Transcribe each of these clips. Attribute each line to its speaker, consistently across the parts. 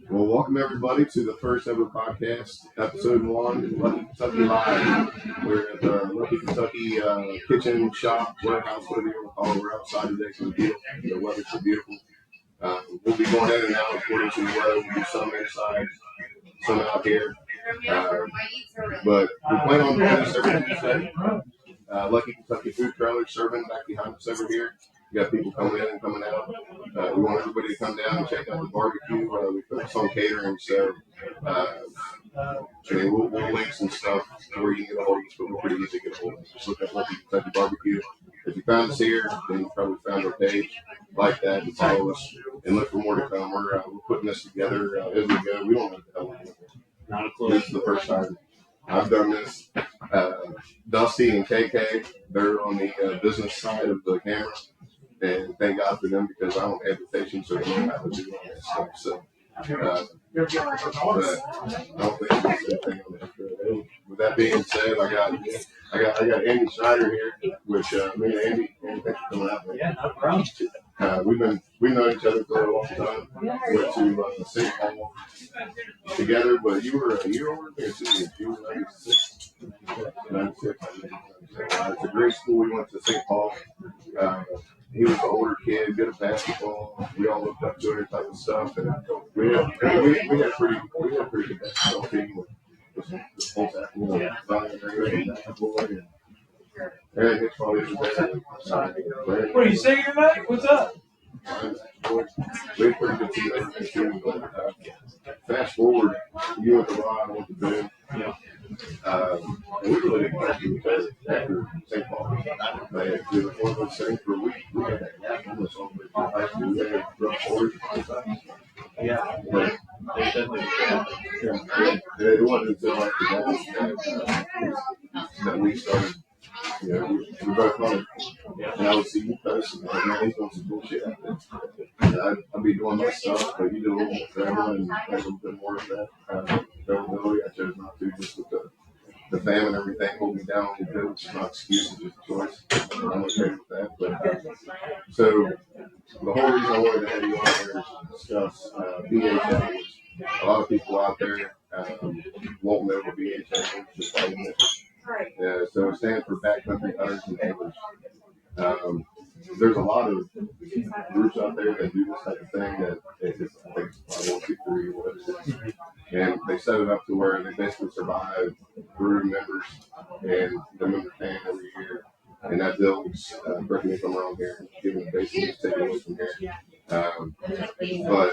Speaker 1: Well, welcome everybody to the first ever podcast, episode 1, Lucky Kentucky Live. We're at the Lucky Kentucky kitchen, shop, warehouse, whatever you want to call it. We're outside today because the weather's so beautiful. We'll be going in and out according to the weather. We'll do some inside, some out here. But we plan on doing this every Tuesday. Lucky Kentucky food trailer serving back behind us over here. We got people coming in and coming out. We want everybody to come down and check out the barbecue. We focus on catering, so we'll link some stuff where you can get a hold of us, but we're pretty easy to get a hold of us. Just look up Lucky Kentucky Barbecue. If you found us here, then you probably found our page. Like that and follow us and look for more to come. We're putting this together as we go. We don't know what the hell we're doing.
Speaker 2: Not a clue.
Speaker 1: This is the first time I've done this. Dusty and KK, they're on the business side of the camera. And thank God for them because I don't have the patience or know how to do all that stuff. So, but I don't think there's anything on that. With that being said, I got Andy Schneider here, which me and Andy, thanks for coming out.
Speaker 2: Yeah, no problem.
Speaker 1: We've known each other for a long time. Went to St. Paul together, but you were a year older than me. You were 96. 96. It's a great school. We went to St. Paul. He was an older kid, good at basketball. We all looked up to it, type of stuff, and we had pretty good basketball team with the whole staff. Aaron Hicks probably was there.
Speaker 2: What are you saying tonight? What's up?
Speaker 1: We had pretty good team, but fast forward, you went to Raw, I went to Boone.
Speaker 2: Yeah.
Speaker 1: And we really didn't get to each other after St. Paul. We were one of those things where we had that gap almost all the way through high school. We had rough quarters all the time.
Speaker 2: Yeah.
Speaker 1: But it wasn't until after that we started. You know, we both on it. And I would see you post and like, man, he's doing some bullshit out there. And I'd be doing my stuff, but you do a little more traveling and have a little bit more of that availability. I chose not to just with the fam and everything hold me down a little bit, which is not an excuse, it's just a choice. I'm okay with that. But so the whole reason I wanted to have you on here is to discuss BHA. A lot of people out there won't know what BHA is, just like so it stands for Backcountry Hunters and Anglers. There's a lot of groups out there that do this type of thing that it's like 501c3 or whatever it is. And they set it up to where they basically survive through members and the member paying every year. And that builds, correct me if I'm wrong here, giving the basics, taking away from here. But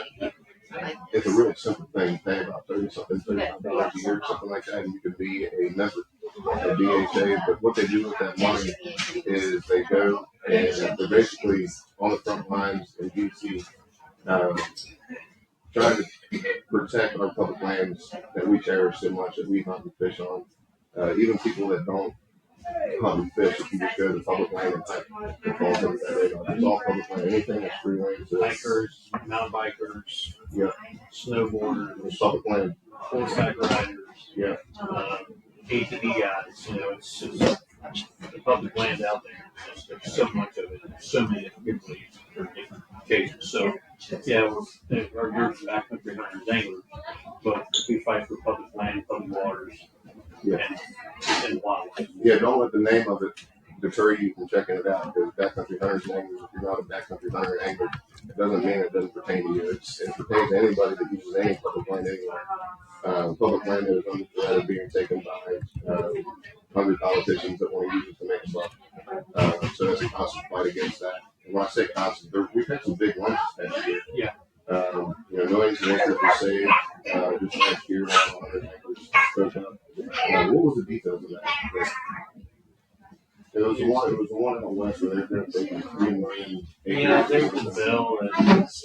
Speaker 1: it's a really simple thing. Pay about $35 a year, something like that, and you can be a member of BHA. But what they do with that money is they go and they're basically on the front lines in DC, trying to protect our public lands that we cherish so much, that we hunt and fish on. Even people that don't hunt and fish, if you just go to the public land and hunt, it falls under that radar. It's all public land. Anything that's free land.
Speaker 2: Hikers, mountain bikers,
Speaker 1: yeah,
Speaker 2: snowboarders,
Speaker 1: public land,
Speaker 2: horseback riders,
Speaker 1: yeah,
Speaker 2: ATV guys. You know, it's just the public land out there. There's so much of it. So many different people for different occasions. So, yeah, our group's Backcountry Hunters Anglers, but we fight for public land, public waters, and wildlife.
Speaker 1: Yeah, don't let the name of it deter you from checking it out, because Backcountry Hunters and Anglers, if you're not a Backcountry Hunter and Angler, it doesn't mean it doesn't pertain to you. It pertains to anybody that uses any public land anywhere. Public land is under threat of being taken by hungry politicians that want to use it to make buck. So it's a constant fight against that. And when I say constant, we've had some big ones this past year.
Speaker 2: Yeah.
Speaker 1: Millions of acres were saved just last year. 100 acres spoke up. What was the details of that? It was the one out west where they're going to take 3 million acres.
Speaker 2: Yeah, there was a bill and
Speaker 3: That's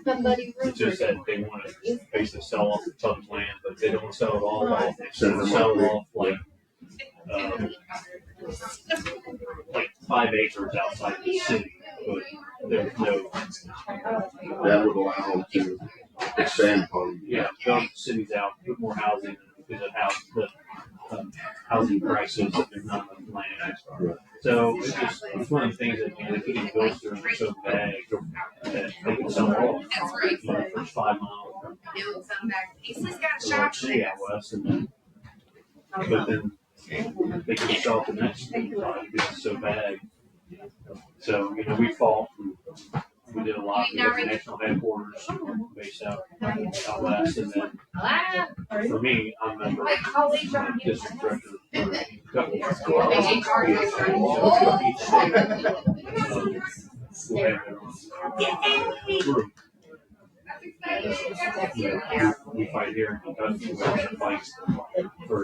Speaker 3: my buddy
Speaker 2: it's just that they want to basically sell off the public land, but they don't want to sell it all off. They
Speaker 1: Sell it
Speaker 2: sell it off like 5 acres outside the city, but there's no.
Speaker 1: That would allow them to expand upon.
Speaker 2: Yeah, build cities out, put more housing because of how the housing prices. There's not enough land.
Speaker 1: Yeah.
Speaker 2: So it's one of the things that, if you can go through and so bad that they can sell off the first 5 miles from the large city out west, and then, but then they can sell it the next because it's so bad. So, we fought. We did a lot. We had the national headquarters based out west, and then for me, I'm the district director for a couple of group. We fight here in Kentucky. We also fight for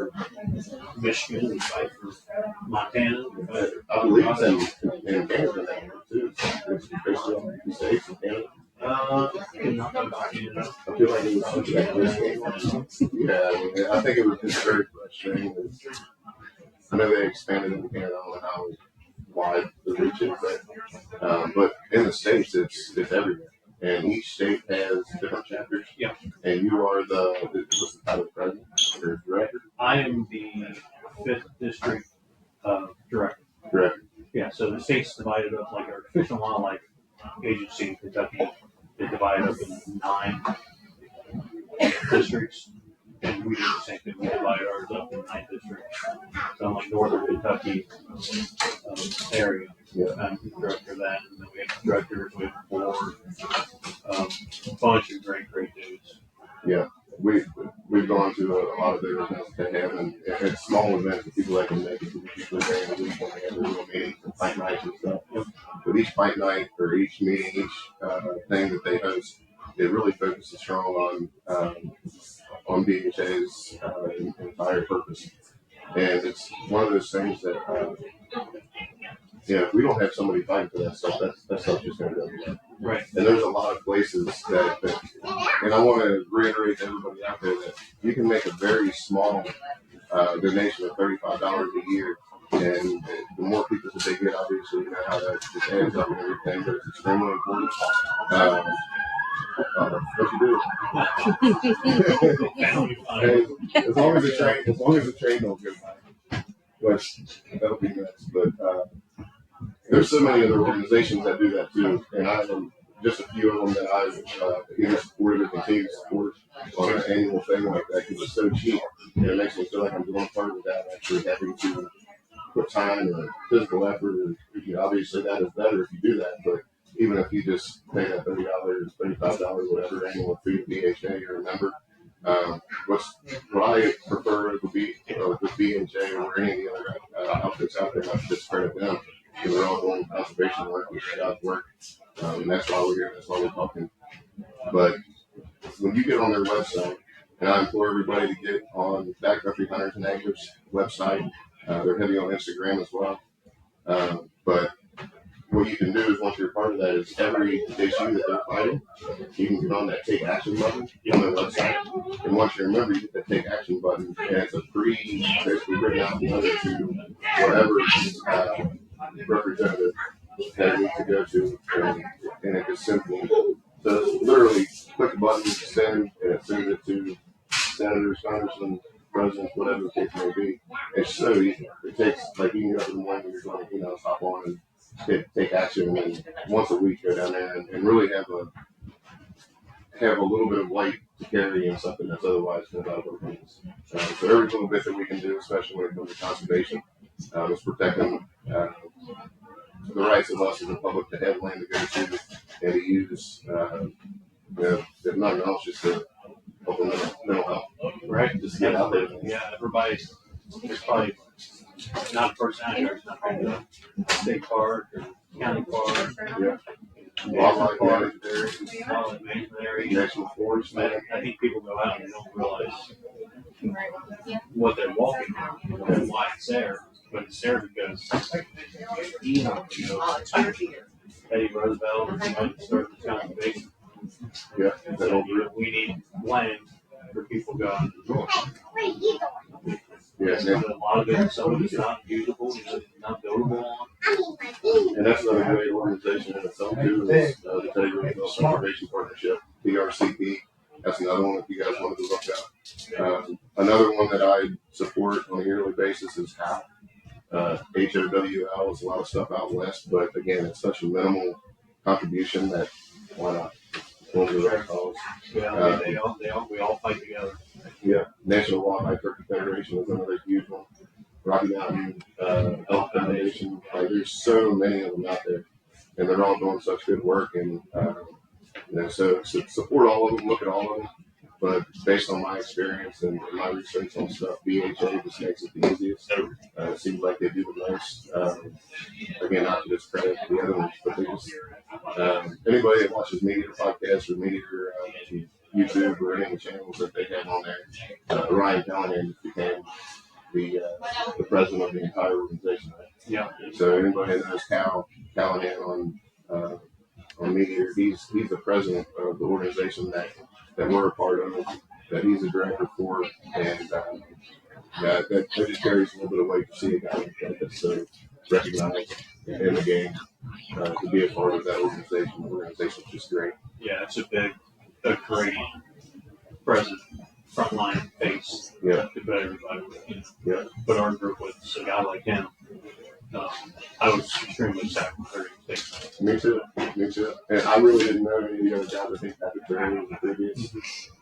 Speaker 2: Michigan. We fight for Montana.
Speaker 1: I believe it's in Canada now too. It's basically on the States and Canada.
Speaker 2: Not
Speaker 1: I feel like it was yeah, I think it was just very frustrating. I know they expanded into Canada. I don't know how wide the reach is, but in the States, it's everywhere. And each state has different chapters.
Speaker 2: Yeah.
Speaker 1: And you are what's the title, president or director?
Speaker 2: I am the 5th district director.
Speaker 1: Director.
Speaker 2: Yeah, so the state's divided up, like our Fish and Wildlife Agency in Kentucky is divided up in 9 districts. And we do the same thing. We divide ours up in 9 districts. So I'm like northern Kentucky area.
Speaker 1: Yeah.
Speaker 2: I'm the director of that. And then we have directors, we have a board, a bunch of great dudes.
Speaker 1: Yeah. We've gone to a lot of their events they have, and it's small events for people that can make it. Usually during the week when they have their little meetings and fight nights and stuff.
Speaker 2: Yep.
Speaker 1: But each fight night or each meeting, each thing that they host, it really focuses strong on BHA's entire purpose. And it's one of those things that, if we don't have somebody fighting for that stuff, that stuff just going to go.
Speaker 2: Right.
Speaker 1: And there's a lot of places that, and I want to reiterate to everybody out there that you can make a very small donation of $35 a year. And the more people that they get, obviously, you know how that just adds up and everything, but it's extremely important. What you do? As long as the train don't go by, which that'll be next. But there's so many other organizations that do that too, and I am just a few of them that I've either supported or continue to support on an annual thing like that because it's so cheap. And it makes me feel like I'm doing part without actually having to put time or physical effort. Or, obviously, that is better if you do that, but even if you just pay that $30, $35, whatever annual fee to BHA or a member, what I prefer with BHA or any of the other outfits out there, not to discredit them, because they're all doing conservation work, which is God's work, and that's why we're here, that's why we're talking. But when you get on their website, and I implore everybody to get on Backcountry Hunters and Anglers website, they're heavy on Instagram as well, but what you can do is once you're part of that is every issue that they're fighting, you can get on that take action button on their website. And once you're a member, you get that take action button, and it's a free, basically written out letter to whatever representative that you need to go to, and it just simply, so it's literally click a button, send, and it sends it to senators, congressmen, presidents, whatever the case may be. It's so easy. It takes, like, you can get up in the morning when you're going to, hop on and take action, and once a week go down there and really have a little bit of weight to carry in something that's otherwise going to over things. So every little bit that we can do, especially when it comes to conservation, is protecting the rights of us as a public to have land to go to and to use, if nothing else, just to help with mental health.
Speaker 2: Right.
Speaker 1: Just get out there.
Speaker 2: Yeah, everybody's, there's probably not a person out here who's not going to state park or county park.
Speaker 1: Yeah. Wildlife
Speaker 2: management area.
Speaker 1: National forest, man.
Speaker 2: I think people go out and they don't realize what they're walking on and why it's there. But it's there because Eddie Roosevelt started the conservation.
Speaker 1: Yeah.
Speaker 2: We need land for people to go out and enjoy.
Speaker 1: Yeah,
Speaker 2: So a lot of it, some of it's not usable, not buildable on.
Speaker 1: and that's another great organization in itself too. Is the Teddy Roosevelt Conservation Partnership, TRCP. That's another one if you guys want to look up. Another one that I support on a yearly basis is HAP, HOWL is a lot of stuff out west, but again, it's such a minimal contribution that why not? One of the right calls.
Speaker 2: Yeah, we all fight together.
Speaker 1: Yeah, National Wildlife Federation is another huge one. Rocky Mountain Elk Foundation. Like, there's so many of them out there, and they're all doing such good work. And so support all of them, look at all of them. But based on my experience and my research on stuff, BHA just makes it the easiest. It seems like they do the most. Again, not to discredit the other ones, but they just anybody that watches Meteor podcasts or Meteor YouTube or any of the channels that they have on there, Ryan Callahan became the president of the entire organization. Right?
Speaker 2: Yeah.
Speaker 1: So anybody that knows Callahan on Meteor, he's the president of the organization that we're a part of, that he's a director for, and that just carries a little bit of weight to see a guy like that so recognized in the game to be a part of that organization. The organization's just great.
Speaker 2: Yeah, it's a great president, frontline face.
Speaker 1: Yeah.
Speaker 2: To put everybody with,
Speaker 1: Yeah.
Speaker 2: Put our group with a guy like him. I was extremely sad for
Speaker 1: Me too. And I really didn't know any of the other guys. I think Patrick Berry was the previous.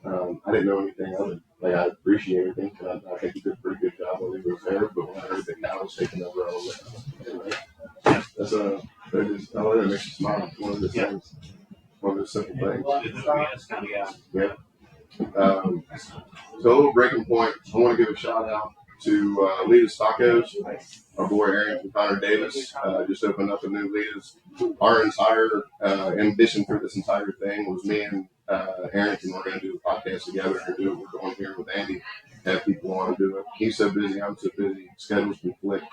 Speaker 1: I didn't know anything other. Like, I appreciate everything. I think he did a pretty good job while he was there. But when I heard that Cal was taking over, I was like, anyway, that's that makes you smile. One of the things. One of the simple things. Yeah. So a little breaking point. I want to give a shout out to Lita's Tacos. Our boy Aaron from Connor Davis just opened up a new Lita's. Our entire ambition for this entire thing was me and Aaron were going to do the podcast together and do what we're doing here with Andy. Have people want to do it. He's so busy, I'm so busy. Schedules conflict,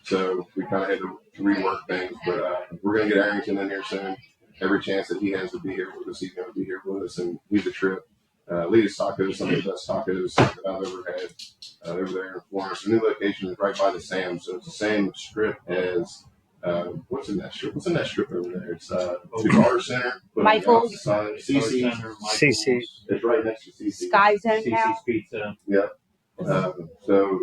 Speaker 1: so we kind of had to rework things. But we're going to get Arrington in here soon. Every chance that he has to be here with us, he's going to be here with us, and he's a trip. Lita's Tacos, some of the best tacos that I've ever had over there in Florence. The new location is right by the Sam, so it's the same strip as what's in that strip? What's in that strip over there? It's the Guitar Center, but
Speaker 4: Michael's,
Speaker 1: CC.
Speaker 4: CC.
Speaker 1: It's right next to CC.
Speaker 4: Sky Zone now.
Speaker 2: CC's Pizza.
Speaker 1: Yeah. So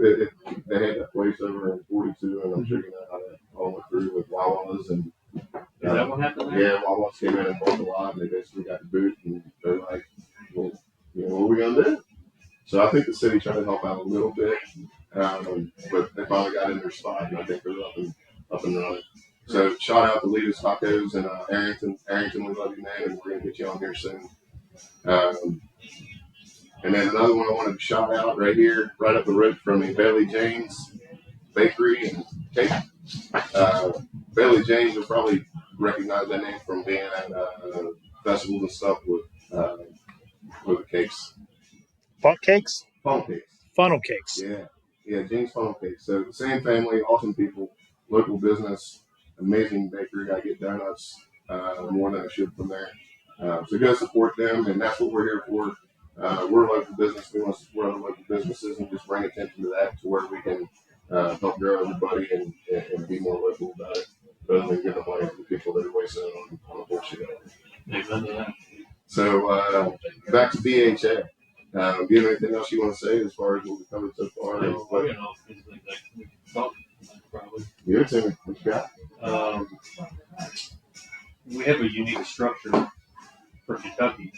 Speaker 1: they had that place over in 42, and I'm sure you know how that all went through with Wawa's and.
Speaker 2: Is that what happened there?
Speaker 1: Yeah, Wawa's came in and bought a lot, and they basically got the boot, and they're like, well, what are we gonna do? So I think the city tried to help out a little bit, but they finally got in their spot, and I think they're up and running. So shout out to Lita's Tacos and Arrington. Arrington, we love you, man, and we're gonna get you on here soon. And then another one I wanted to shout out right here, right up the road from me, Bailey Jane's Bakery and Cake. Bailey Jane's, you'll probably recognize that name from being at festivals and stuff with the cakes.
Speaker 4: Funnel cakes?
Speaker 1: Funnel cakes.
Speaker 4: Funnel cakes.
Speaker 1: Yeah, Jane's Funnel Cakes. So same family, awesome people, local business, amazing bakery. I get donuts more than I should from there. So go support them, and that's what we're here for. We're a local business. We want to support other local businesses and just bring attention to that to where we can help grow everybody and be more local about it, rather than giving money to people that are wasting it on the bullshit.
Speaker 2: Amen to that.
Speaker 1: So back to BHA. Do you have anything else you want to say as far as what we've covered so far?
Speaker 2: Probably.
Speaker 1: You're saying what you got?
Speaker 2: We have a unique structure for Kentucky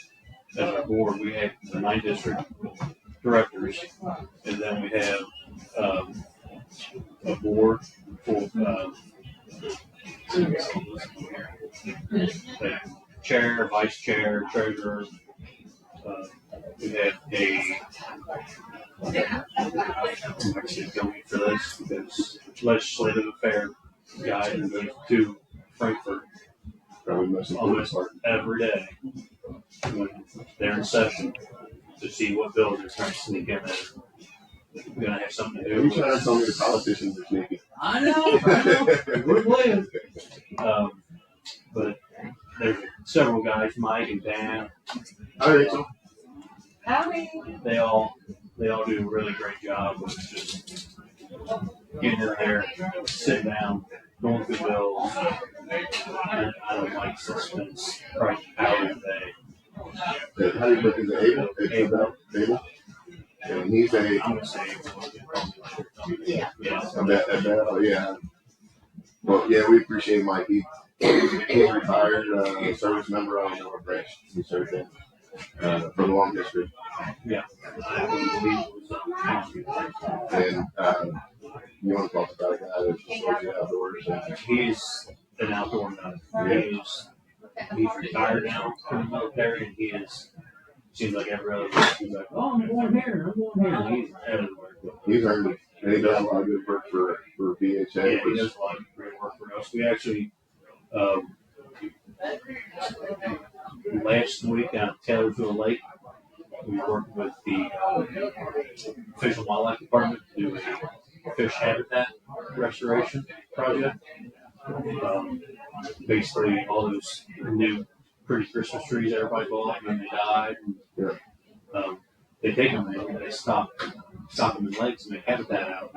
Speaker 2: as our board. We have the 9 district directors, and then we have a board for chair, vice chair, treasurer. We have I'm actually going for this because legislative affair guy who goes to Frankfurt almost every day when they're in session to see what bills are trying to sneak in there. We're gonna have something to do.
Speaker 1: You trying to tell me the politicians are sneaky?
Speaker 2: I know. We're playing. But there's several guys, Mike and Dan.
Speaker 1: Hi, Rachel.
Speaker 3: Howdy.
Speaker 2: They all do a really great job of just getting in there, sitting down, going through bills. And I don't like suspense right out of the day.
Speaker 1: How do you look? Is it Abel? Abel? and he's a.
Speaker 2: I'm gonna say,
Speaker 3: Yeah.
Speaker 1: I bet, yeah. Well, yeah, we appreciate Mike. He's a retired service member on our branch. He served in for the long history.
Speaker 2: Yeah.
Speaker 1: And you want to talk about a guy that's just working outdoors?
Speaker 2: He's an outdoor nut. He's retired now from the military, and he is. Seems like every other week he's like, oh, I'm going here. And he's everywhere.
Speaker 1: He's earned it. And he does a lot of good work for VHA.
Speaker 2: Yeah, he does a lot of great work for us. We actually, last week out of Taylorsville Lake, we worked with the Fish and Wildlife Department to do a fish habitat restoration project. Basically, all those new pretty Christmas trees everybody bought when they died.
Speaker 1: Yeah.
Speaker 2: They take them and they stop them in lakes and make habitat out of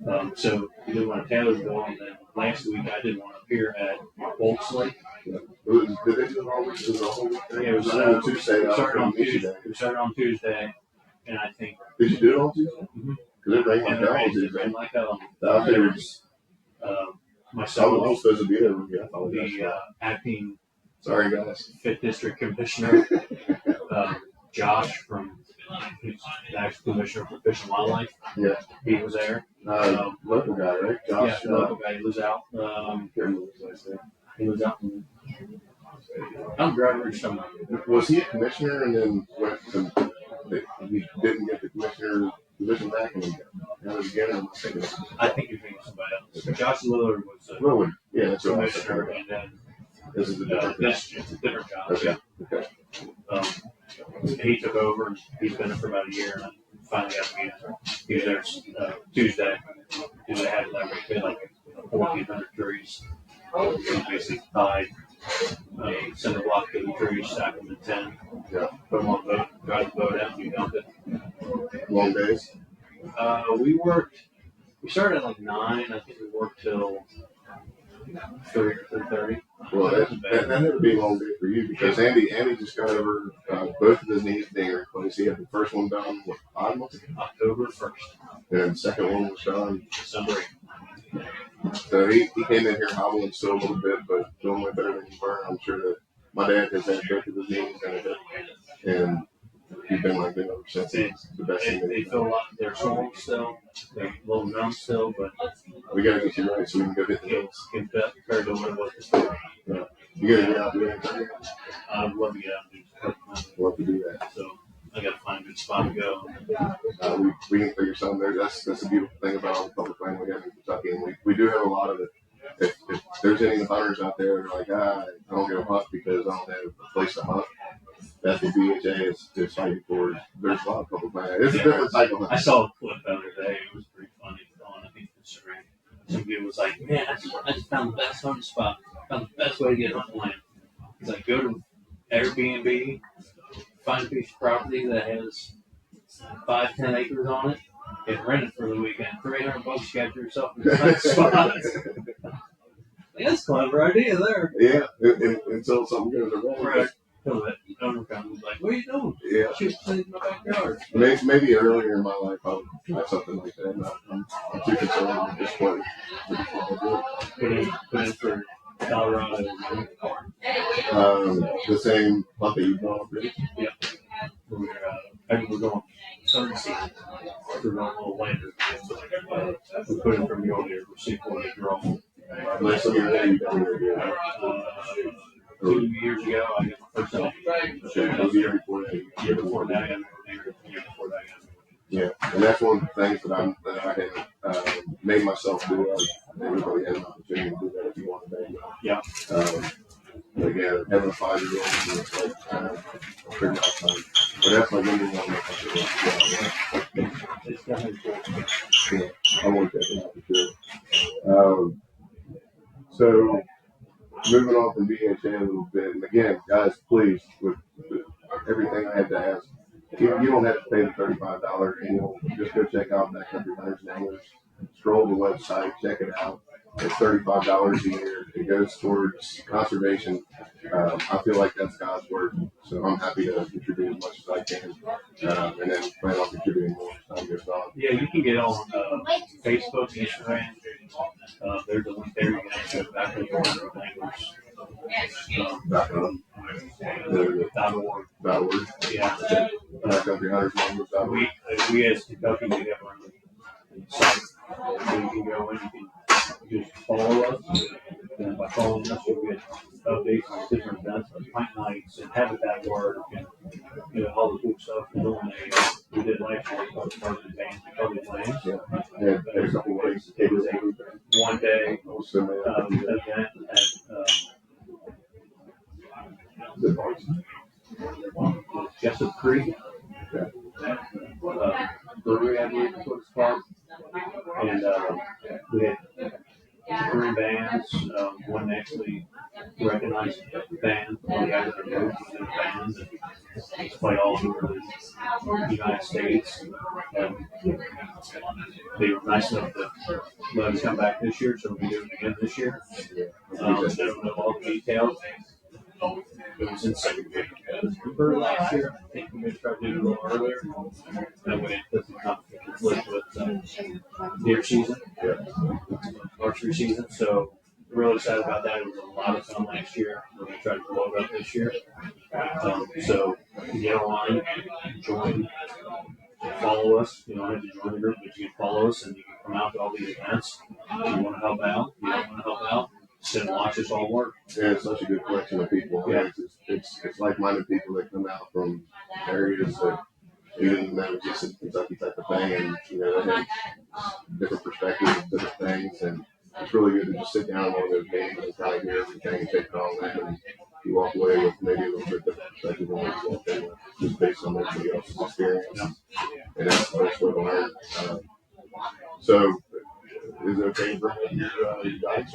Speaker 2: them. So we did one at Taylorsville, and then last week I did one up here at Bolts Lake.
Speaker 1: Yeah. Did they do the whole week?
Speaker 2: Yeah, it was
Speaker 1: Tuesday.
Speaker 2: We started on Tuesday, and I think.
Speaker 1: Did you do it on Tuesday?
Speaker 2: Mm-hmm.
Speaker 1: Because it rained like hell on
Speaker 2: It
Speaker 1: Tuesday.
Speaker 2: rained like hell.
Speaker 1: There was. I
Speaker 2: Myself,
Speaker 1: was supposed to be there. Yeah,
Speaker 2: the acting
Speaker 1: sorry, guys.
Speaker 2: 5th District Commissioner, Josh from he's the actual commissioner for Fish and Wildlife.
Speaker 1: Yeah.
Speaker 2: He was there.
Speaker 1: Local guy, right? Josh.
Speaker 2: Yeah, local guy. He lives out. He lives out in Grand Ridge somewhere.
Speaker 1: Was he a commissioner and then went to, he didn't get the commissioner position back and got it again?
Speaker 2: I think you're thinking of somebody else. Okay. Josh Lillard was a
Speaker 1: yeah, that's what I was
Speaker 2: commissioner, and then
Speaker 1: this is a different
Speaker 2: this is a different job.
Speaker 1: Okay.
Speaker 2: He took over, and he's been there for about a year, and I finally got to meet him. He was there Tuesday. They had like 1,400 trees. He basically tied center block of the trees, stacked them in 10.
Speaker 1: Yeah.
Speaker 2: Put them on the boat, drive the boat out, and we dumped it.
Speaker 1: Long days?
Speaker 2: We started at like 9. I think we worked till 3 or 3:30.
Speaker 1: Well, that had to be a long day for you because Andy just got over both of his knees being replaced. He had the first one done, 5 months ago?
Speaker 2: October 1st.
Speaker 1: And the second one was done
Speaker 2: December 8th.
Speaker 1: So he came in here hobbling still a little bit, but doing way better than he were. I'm sure that my dad has had both of his knees and a hip, and he's been like that ever since. It's the best thing.
Speaker 2: They feel like they're sore still, they're a little numb still, but
Speaker 1: we got to get you right so we can go hit the hills.
Speaker 2: Compared to what it was before.
Speaker 1: Yeah. You got to get out there.
Speaker 2: I'd love to get out and do
Speaker 1: it. Love to do that.
Speaker 2: So I got to find a good spot to go.
Speaker 1: We can figure something there. That's a beautiful thing about all the public land we have in Kentucky, and we do have a lot of it. If there's any hunters out there that are like, I don't get a hunt because I don't have a place to hunt, that's what BHA is fighting for. There's a lot of public land. It's a different type of hunt.
Speaker 2: I saw a clip the other day. It was pretty funny. On I think Instagram. Some dude was like, man, I just found the best hunting spot. Found the best way to get hunting land. He's like, go to Airbnb, find a piece of property that has 5-10 acres on it, and rent it for the weekend. For $800, you got yourself a nice spot. That's a clever idea there.
Speaker 1: Yeah, until something goes wrong.
Speaker 2: Right. So that owner comes like, what are you doing?
Speaker 1: Yeah.
Speaker 2: Shoot in my backyard.
Speaker 1: Maybe earlier in my life I would have something like that. I'm too concerned at this point.
Speaker 2: Put in for Colorado.
Speaker 1: The same hunt that you've gone through?
Speaker 2: Yeah. We're going southern season. We're going a little later. We put in for mule deer. We're seeing what they draw.
Speaker 1: Last year, you got here.
Speaker 2: 2 years ago, I got my first hunt.
Speaker 1: The year before that.
Speaker 2: Year before that, I got year before that.
Speaker 1: Yeah, and that's one of the things that I had made myself do. Everybody has an opportunity to do that if you want to.
Speaker 2: Yeah.
Speaker 1: But again, having a 5-year-old is like pretty much time. But that's my number one.
Speaker 2: It's definitely cool.
Speaker 1: Yeah, I want that for sure. So moving on from BHA a little bit, and again, guys, please, with everything I had to ask, you don't have to pay the $35 annual. Just go check out Backcountry Hunters and Anglers. Scroll the website, check it out. It's $35 a year. It goes towards conservation. I feel like that's God's work. So So I'm happy to contribute as much as I can, and then plan on contributing more as time goes on.
Speaker 2: Yeah, you can get on Facebook, Instagram. There's a link there. You can actually go back to the language.
Speaker 1: .org.
Speaker 2: Yeah.
Speaker 1: Backcountry Hunters
Speaker 2: We as Kentucky, we have our site. So you can go in, you can just follow us. And by following us, you'll get updates on different events like pint nights and habitat work and all the cool stuff we're doing. We did last year called Public Lands and Public Lands.
Speaker 1: Yeah, there's a couple ways.
Speaker 2: It was a 1 day event at Jessup Creek. Brewery, I believe is what it's called. And we had 3 bands. One actually recognized the band. One guy that wrote the band and played all over the United States. They were nice enough to let us come back this year, so we'll be doing it again this year. I don't know all the details. It was in September last year. I think we may try to do it a little earlier. That way it doesn't conflict with deer season, archery season. So we're really excited about that. It was a lot of fun last year. We're going to try to blow it up this year. So get online, join, follow us. You don't have to join the group, but you can follow us and you can come out to all these events. If you want to help out, you don't want to help out, sit and watch us all work.
Speaker 1: Yeah, it's such a good collection of people.
Speaker 2: Yeah.
Speaker 1: It's like-minded people that come out from areas that you didn't know just in Kentucky type of thing, and they have different perspectives of different things, and it's really good to just sit down on one of those games and kind of hear everything and take it all in, and you walk away with maybe a little bit different perspective on what you walked in with, just based on everybody else's experience, and that's the best way to learn. So. Is it okay for your guys?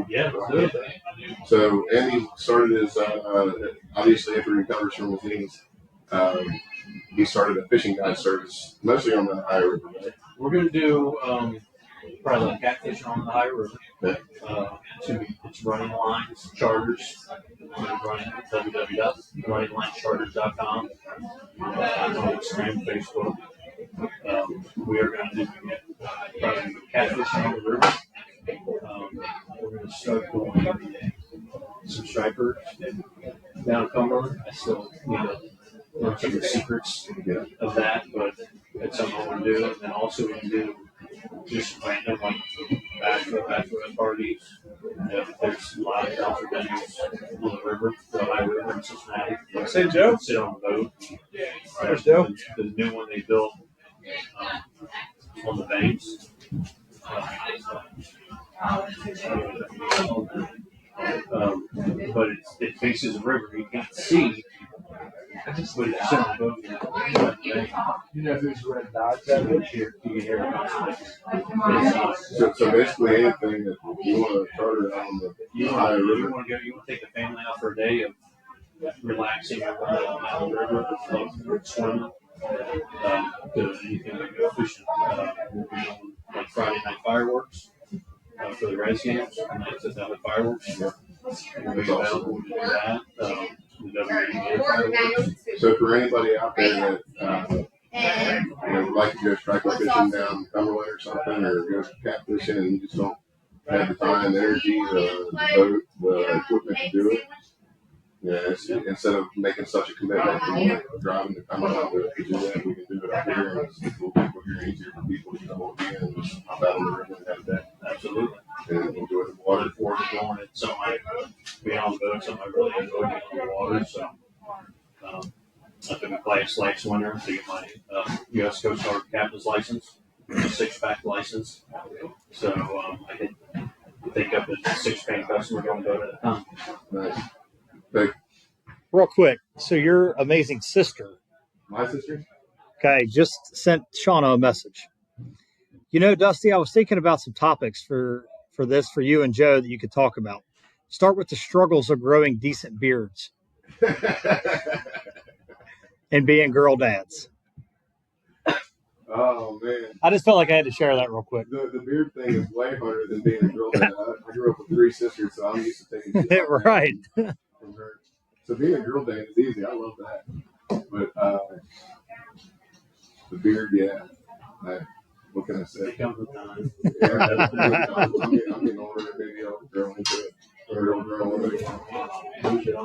Speaker 2: Yeah.
Speaker 1: So Andy started his obviously after he recovers from his knees, he started a fishing guide service, mostly on the Ohio River. Right?
Speaker 2: We're going to do probably like catfishing on the Ohio River. It's running lines, charters. Running www.runninglinecharters.com. On Instagram, Facebook. We are going to do probably catfishing on the river. We're going to start doing some stripers down Cumberland. I still need to learn some of the secrets of that, but it's something I want to do. And then also we can do just random like bachelor parties. There's a lot of country venues on the river, the Ohio River in Cincinnati.
Speaker 5: Say, Joe.
Speaker 2: Sit on the boat.
Speaker 5: There's Joe.
Speaker 2: The new one they built on the banks. But it faces the river. You can't see. But it's on the boat.
Speaker 5: You know who's red dots?
Speaker 2: You can hear it constantly.
Speaker 1: So basically anything that you want to charter on the Ohio River.
Speaker 2: You want to take the family out for a day of relaxing over the river, swimming. To anything like go fishing. We'll be on like Friday night fireworks for the Reds games. And that's another fireworks. We'll be available to do that. The WNBA fireworks.
Speaker 1: So for anybody out there that would like to go striker fishing down Cumberland or something, or go catfishing and you just don't have the time, the energy, the boat, the equipment to do it. Yeah, instead of making such a commitment to driving to Cumberland to do that, we can do it up here, and it's a little bit quicker and easier for people to come over here and just hop out on the river and have that.
Speaker 2: Absolutely.
Speaker 1: And enjoy the
Speaker 2: Water
Speaker 1: water.
Speaker 2: forward going. It's something being on the boat, something I really enjoy getting on the water. So I took my class last winter to get my U.S. Coast Guard captain's license, a 6-pack license. So I can take up a 6-pack customer on the boat at a time.
Speaker 1: Nice.
Speaker 4: Real quick. So your amazing sister,
Speaker 1: My sister?
Speaker 4: okay, just sent Shauna a message. Dusty, I was thinking about some topics for you and Joe that you could talk about. Start with the struggles of growing decent beards and being girl dads.
Speaker 1: Oh, man.
Speaker 4: I just felt like I had to share that real quick.
Speaker 1: The beard thing is way harder than being a girl dad. I grew up with 3 sisters, so I'm used to taking shit
Speaker 4: Right.
Speaker 1: from her. So being a girl dad is easy. I love that. But the beard, yeah. What can I say?
Speaker 2: It comes with time.
Speaker 1: Yeah, I'm getting older. Maybe I'll grow into it. Or it'll grow over it.
Speaker 2: Use it on your head,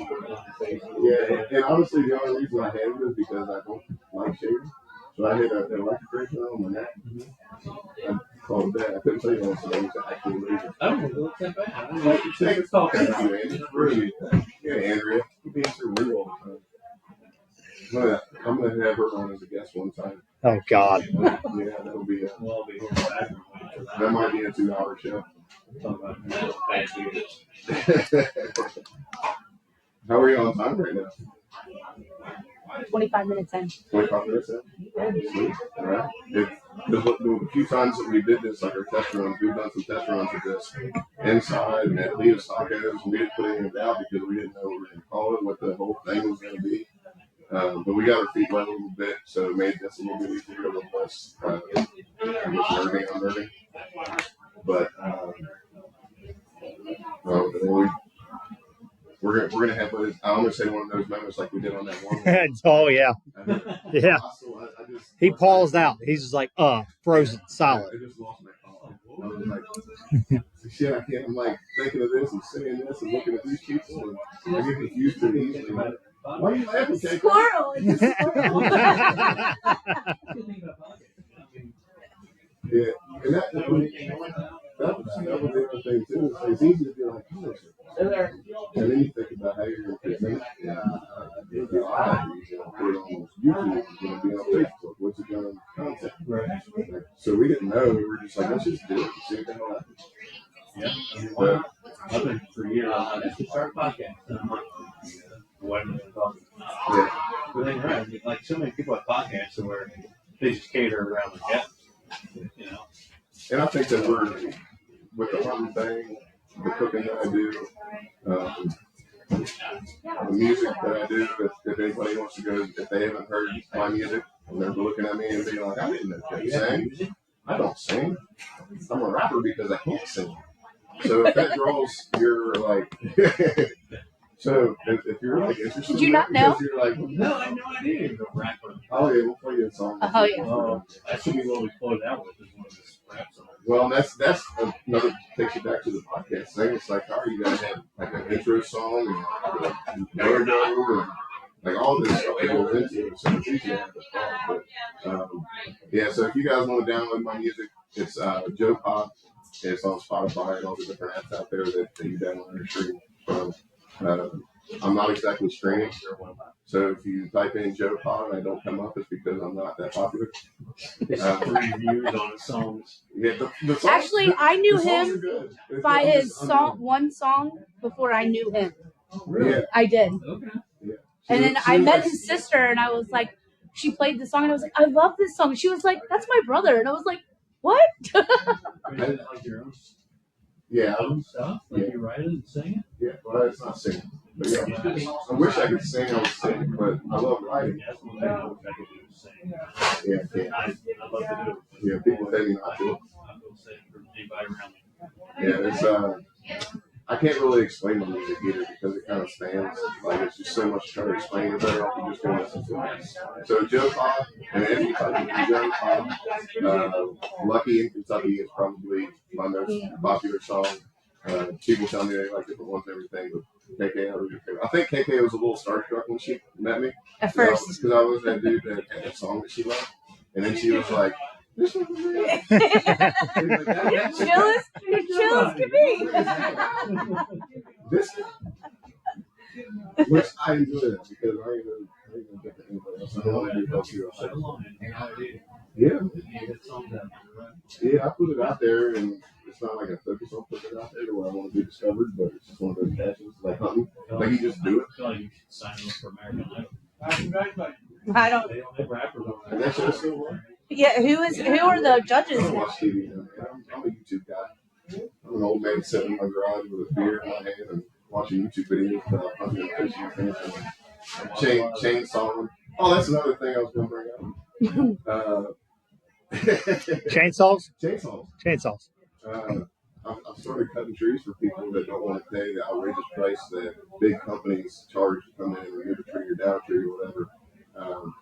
Speaker 2: put it on your face.
Speaker 1: Yeah, and honestly, the only reason I had it is because I don't like shaving. So I had an electric razor on my neck. I called it that. I couldn't tell you what it was actually a razor.
Speaker 2: I don't know what's that bad. I don't like you say it's talking
Speaker 1: Thank
Speaker 2: about
Speaker 1: you, Andy. Appreciate that. Yeah, Andrea. You're being so rude all the time. I'm gonna have her on as a guest one time.
Speaker 4: Oh God.
Speaker 1: Yeah, that'll be
Speaker 2: Well, I'll be here back.
Speaker 1: that might be a 2-hour show.
Speaker 2: Talk about metal bad beers.
Speaker 1: How are you on time right now?
Speaker 3: 25 minutes in.
Speaker 1: 25 minutes in? Sweet. All right. The few times that we did this, like our test runs, we've done some test runs with this inside and at Leo's Tacos. We didn't put any of it out because we didn't know what we were going to call it, what the whole thing was going to be. But we got our feet wet a little bit, so it made this a little bit easier, a little less, unnerving. But we're gonna have. I almost had one of those moments like we did on that one.
Speaker 4: Oh yeah. Yeah.
Speaker 1: I just,
Speaker 4: He paused out. He's just like, frozen, solid.
Speaker 1: I just lost my call. I was like, shit, I can't. I'm like thinking of this and saying this and looking at these people, and I get confused pretty easily. Why are you laughing, Kate?
Speaker 3: Squirrel! It's a squirrel!
Speaker 1: Yeah, and that was the other thing too. It's easy to be like, oh, and then you think about how you're going to present it. Put it on YouTube. It's going to be on Facebook. What's it going to content?
Speaker 2: Right.
Speaker 1: Like, so we didn't know. We were just like, let's just do it and see what the hell happens.
Speaker 2: Yeah. I've been for years. I should start a podcast. And I'm like, why am I talking?
Speaker 1: Yeah.
Speaker 2: But then, right, like so many people have podcasts where they just cater around the guests. You know.
Speaker 1: And I think that we're with the hunting thing, the cooking that I do, the music that I do. If anybody wants to go, if they haven't heard my music, and they're looking at me and being like, I didn't know you sang. I don't sing. I'm a rapper because I can't sing. So if that draws your like. So if you're like interested,
Speaker 3: Did you not know?
Speaker 1: You're like,
Speaker 2: No, I had no idea you were a rapper.
Speaker 1: Oh yeah, we'll play you a song.
Speaker 3: Oh yeah.
Speaker 2: That should be what we close out with. Is one of this rap songs.
Speaker 1: Well, that's another takes you back to the podcast thing. It's like, all right, you guys have like an intro song and logo and like all this stuff that goes into it. So it's easy to have this song. But yeah, so if you guys want to download my music, it's Joe Pop. It's on Spotify and all the different apps out there that you download and stream from. I'm not exactly streaming, so if you type in Joe Pod and I don't come up, it's because I'm not that popular.
Speaker 2: 3 views on his songs.
Speaker 1: Yeah, the songs,
Speaker 3: Actually, I knew him by
Speaker 1: It's
Speaker 3: his song, one song before I knew him.
Speaker 1: Really? Yeah.
Speaker 3: I did.
Speaker 2: Okay.
Speaker 1: Yeah.
Speaker 3: And then I met his sister, and I was like, she played the song, and I was like, I love this song. She was like, that's my brother. And I was like, what?
Speaker 2: Is it like your own stuff? Like you write it and sing it?
Speaker 1: Yeah, well, it's not singing. But yeah, I wish I could sing. I would sing, but I love writing.
Speaker 2: That's what I wish I could do is sing.
Speaker 1: Yeah, I can't.
Speaker 2: I love to do it.
Speaker 1: Yeah, people tell me not to.
Speaker 2: I will say for anybody around me.
Speaker 1: Yeah, it's I can't really explain the music either because it kind of spans. Like it's just so much to try to explain it better off you just go listen to it. So Joe Pop, and if you type in Joe Pop, Lucky in Kentucky is probably my most popular song. People tell me they like different ones and everything, but KK, I think KK was a little starstruck when she met me.
Speaker 3: At first.
Speaker 1: Because I was that dude that had a song that she loved. And then she was like, this one was real.
Speaker 3: You're chill as can be.
Speaker 1: This which I enjoy that because I ain't gonna get to anybody else. I don't want to do help you. Yeah. Yeah, I put it out there and it's not like I focus on putting it out there to where I want to be discovered, but it's just one of those passions like hunting. Like you just do it.
Speaker 2: I feel like you should sign up for American Idol.
Speaker 3: I don't.
Speaker 2: They don't have rappers on
Speaker 1: And that show's still on.
Speaker 3: Yeah, who are the
Speaker 1: I
Speaker 3: judges?
Speaker 1: don't watch TV now. I'm a YouTube guy. I'm an old man sitting in my garage with a beer in my hand and watching YouTube videos about hunting and fishing and chainsaw. Oh, that's another thing I was going to bring up.
Speaker 4: Chainsaws?
Speaker 1: Chainsaws.
Speaker 4: Chainsaws.
Speaker 1: I've started cutting trees for people that don't want to pay the outrageous price that big companies charge to come in and remove a tree or down a tree or whatever.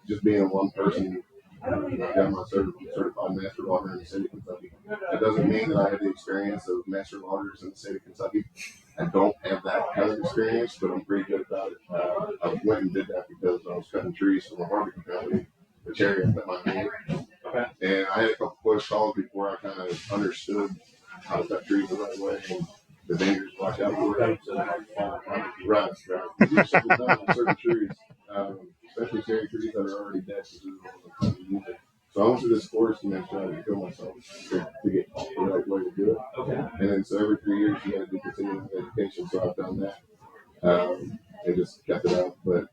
Speaker 1: Just being a one person, I've got my certified master logger in the state of Kentucky. That doesn't mean that I have the experience of master loggers in the state of Kentucky. I don't have that kind of experience, but I'm pretty good about it. I went and did that because I was cutting trees for my barbecue company, the cherry I put my hand.
Speaker 2: Okay.
Speaker 1: And I had a couple close calls before I kind of understood how to cut trees the right way and the dangers to watch out for. Right. You do several times on certain trees, especially cherry trees that are already dead. So I went to this course and I tried to kill myself to get the right way to do it.
Speaker 2: Okay.
Speaker 1: And then so every 3 years you got to do continuing education. So I've done that. And just kept it up. But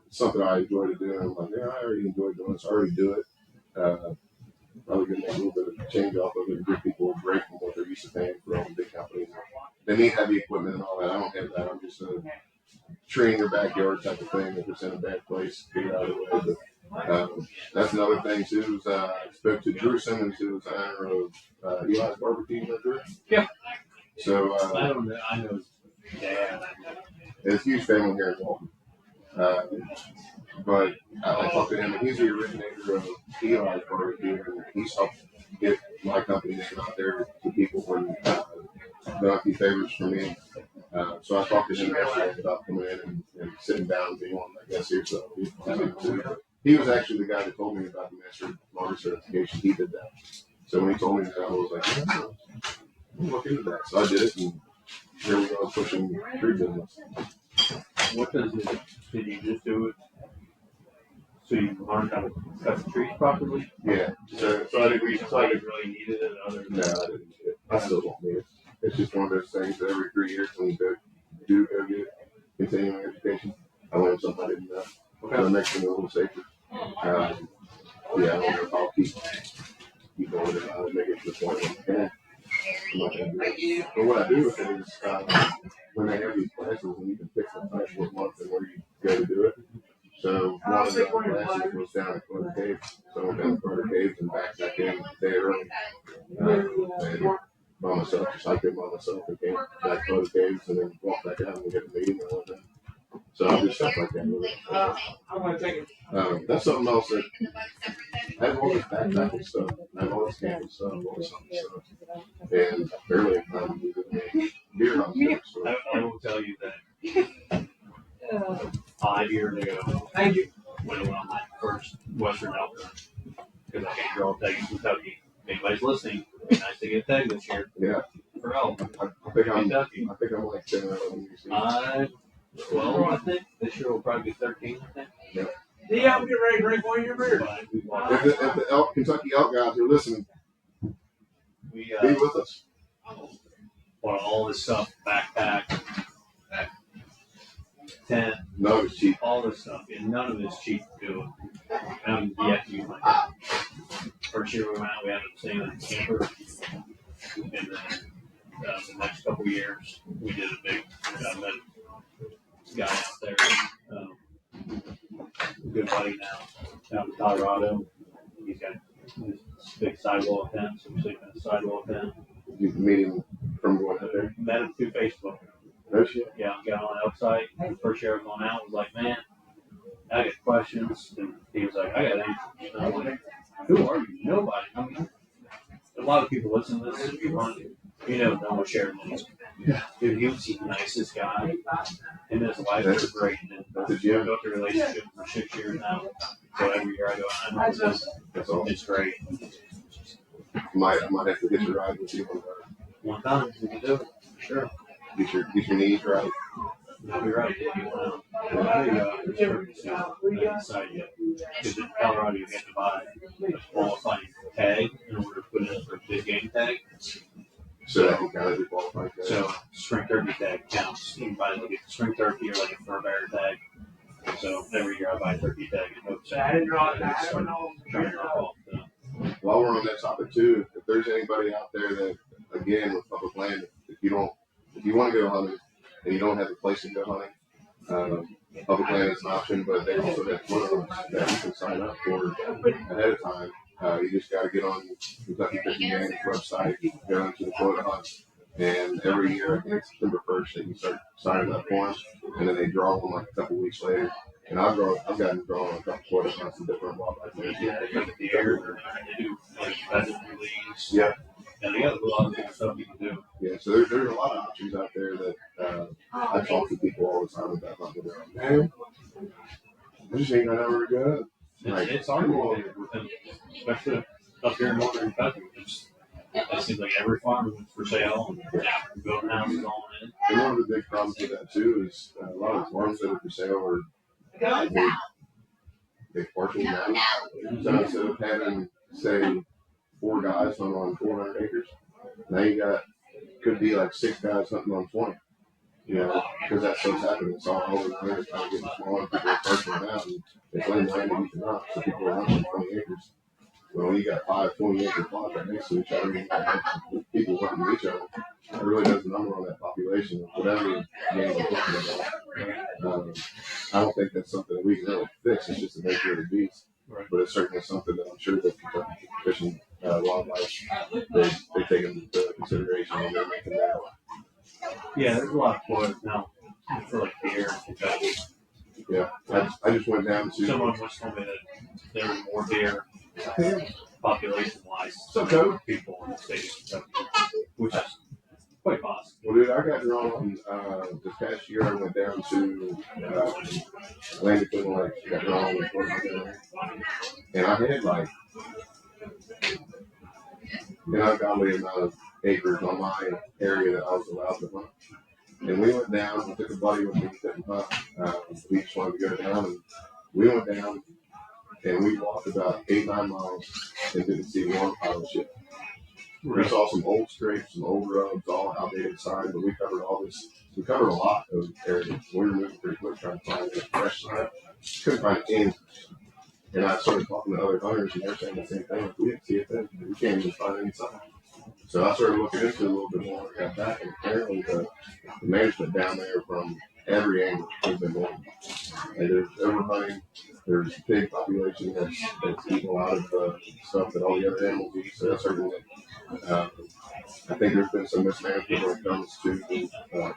Speaker 1: it's something I enjoy to do. And I'm like, yeah, I already enjoy doing this. I already do it. Probably going to make a little bit of change off of it and give people a break from what they're used to paying for all the big companies. They need heavy equipment and all that. I don't have that. I'm just a tree in your backyard type of thing. If it's in a bad place, get it out of the way. But that's another thing too. Is I spoke to Drew Simmons, who was the owner of Eli's Barbecue. Drew?
Speaker 2: Yeah.
Speaker 1: So
Speaker 2: I don't know. I know his dad.
Speaker 1: It's a huge family here in Walton. But I talked to him, and he's the originator of Eli's Barbecue, and he's helped get my company name out there to people when done a few favors for me. So I talked to him yesterday about coming in and sitting down and being on, I guess, here. So he was actually the guy that told me about the master logger certification. He did that. So when he told me that, I was like, yeah, I'll look into that. So I did it, and here we go, pushing tree business.
Speaker 2: What does it? Did you just do it so you learned how to cut the trees properly?
Speaker 1: Yeah. So I didn't reach.
Speaker 2: So I didn't really needed it other than
Speaker 1: No, I didn't. I still don't need it. It's just one of those things that every 3 years when you go get continuing education, I learned something I didn't know.
Speaker 2: Okay.
Speaker 1: So it makes me a little safer. Yeah, I don't know if I'll keep going with it. I'll make it to the point where I'm not going to do it. But what I do with it is when they have these classes and you can pick the time what month and where you go to do it. So one of the classes was down at Carter Caves. So I went down to Carter Caves and back in the day early. And by myself, just hiked in by myself and came back to Carter Caves and then walked back out and we had a meeting and whatnot. So I do stuff like that with it. That's something else that I have all this backpacking stuff. I have all this camping stuff, all this other stuff. And I barely have time to do it. Beer hunting.
Speaker 2: I will tell you that 5 years ago, when I went on my first Western elk hunt, because I can't draw tags in Kentucky. If anybody's listening, it'd be nice to get a tag this year.
Speaker 1: Yeah.
Speaker 2: For elk.
Speaker 1: I think I'm
Speaker 2: Kentucky.
Speaker 1: like 10 or 11 years.
Speaker 2: 12, I think. This year will probably be 13, I think.
Speaker 1: Yep.
Speaker 5: Yeah, I'm getting ready to drink one of your beers.
Speaker 1: If the Kentucky elk guys are listening,
Speaker 2: We
Speaker 1: be with us.
Speaker 2: bought all this stuff, backpack, tent,
Speaker 1: No, it's cheap.
Speaker 2: all this stuff, and none of it's cheap to do it. I'm yet to use my tent. First year we went out, we had to stay in a camper, and then the next couple of years we did a big met a guy out there, a good buddy now, out in Colorado. He's got this big sidewall tent, so we sleep in a sidewall tent.
Speaker 1: You can meet him from going out there.
Speaker 2: Met him through Facebook.
Speaker 1: No shit.
Speaker 2: Yeah, got on the website. The first year I was going out, was like, man, I got questions. And he was like, I got answers. And I'm like, who are you? Nobody. I mean, a lot of people listen to this. No one shared this.
Speaker 1: Yeah.
Speaker 2: Dude, he was the nicest guy. And his wife was great. And
Speaker 1: Did you?
Speaker 2: built a relationship for 6 years now. So every year I go, I know this.
Speaker 1: That's all.
Speaker 2: It's great.
Speaker 1: I might have to get your ride with you
Speaker 2: One time, we can do it. Sure.
Speaker 1: Get your knees right.
Speaker 2: You'll be right. If you want to decide yet. Because in Colorado, you have to buy a qualifying tag in order to put it in for a big game tag.
Speaker 1: So that can kind of be qualified.
Speaker 2: So, spring turkey tag counts. You can buy like a spring turkey or like a fur bear tag. So, every year I buy a turkey tag and hope so. I didn't know that.
Speaker 1: While we're on that topic too, if there's anybody out there that, again, with public land, if you want to go hunting and you don't have a place to go hunting, public land is an option, but they also have forums that you can sign up for ahead of time. You just got to get on Kentucky Fishing Game's website, go into the quota hunt, And every year, I think it's September 1st, that you start signing up for them, and then they draw them like a couple weeks later. And I've gotten drawn on a couple quarter hunts and different wildlife things.
Speaker 2: Yeah, they look at the air, they do like pheasant release.
Speaker 1: Yeah.
Speaker 2: And they got a lot of good stuff you can do.
Speaker 1: Yeah, so there's a lot of options out there that I talk to people all the time about hunting. They're like, man, I just ain't gonna ever go. Like,
Speaker 2: It's hard to get it, especially up here in northern Kentucky. It seems like every farm is for sale and building houses on it.
Speaker 1: And one of the big problems with that too is a lot of the farms that are for sale are they partially managed. So instead of having, say, 4 guys hunting on 400 acres, now you got could be like 6 guys hunting on 20. You know, because that's what's happening. It's all over the place, kind of getting smaller. People are parceling out, and they claim land to eat them out, so people are hunting 20 acres. Well, when you got 5 20-acre plots right next to each other, you got people hunting each other. It really does a number on that population of whatever game we're talking about. I don't think that's something that we can really fix. It's just the nature of the beast.
Speaker 2: Right.
Speaker 1: But it's certainly something that I'm sure that Kentucky Fish and Wildlife they take into consideration when they're making that.
Speaker 2: Yeah, there's a lot of quotas now for like deer in Kentucky.
Speaker 1: Yeah, I just went down to.
Speaker 2: Someone once told me that there were more deer population-wise
Speaker 1: So
Speaker 2: people in the state of Kentucky, which is quite possible.
Speaker 1: Well, dude, I got drawn this past year. I went down to Atlantic Lake. Got drawn with and I had like an ungodly amount of acres on my area that I was allowed to hunt. And we went down. We took a buddy with me that hunt. We just wanted to go down, and we went down, and we walked about 8-9 miles and didn't see one pile of shit. We saw some old scrapes, some old roads, all outdated signs, but we covered all this. We covered a lot of areas. We were moving pretty quick trying to find a fresh sign. Couldn't find anything. And I started talking to other hunters, and they're saying the same thing. We didn't see a thing. We can't even find any sign. So I started looking into it a little bit more when I got back, and apparently the management down there from every angle has been going. And there's overhunting, there's pig population that's eating a lot of the stuff that all the other animals eat. So that's certainly, I think there's been some mismanagement when it comes to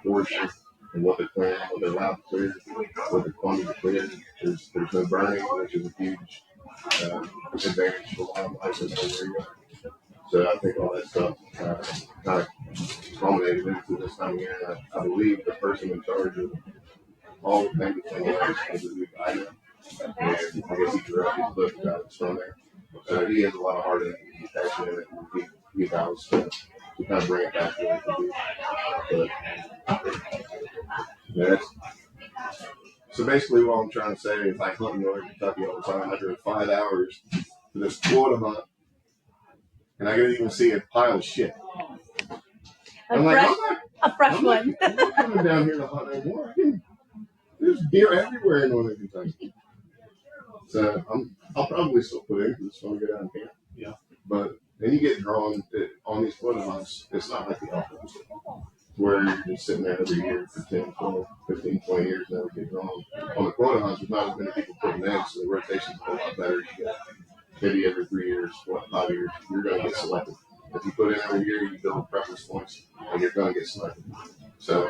Speaker 1: forestry and what they're clearing, what they're allowed to clear, what they're funding to clear. There's no burning, which is a huge advantage for wildlife in that area. So I think all that stuff kind of culminated into this time of year. And I believe the person in charge of all the things is a new guy now. And I guess he directed the book guy that's from there. So he has a lot of heart in it. He's passionate in it. And he vows to kind of bring it back to what it can be. But that's so basically what I'm trying to say is I hunt in northern Kentucky all the time. I drove 5 hours to this quota hunt. And I didn't even see a pile of shit.
Speaker 3: A fresh one.
Speaker 1: I'm not coming down here to hunt anymore. There's deer everywhere in northern Kentucky. So I'll probably still put in because it's fun to go down camp.
Speaker 2: Yeah.
Speaker 1: But then you get drawn on these quota hunts. It's not like the elk hunts where you're just sitting there every year for 10, 12, 15, 20 years and never get drawn. On the quota hunts, there's not as many people putting in, so the rotation's a lot better. You get maybe every 3 years, 5 years, you're going to get selected. If you put in every year, you build preference points, and you're going to get selected. So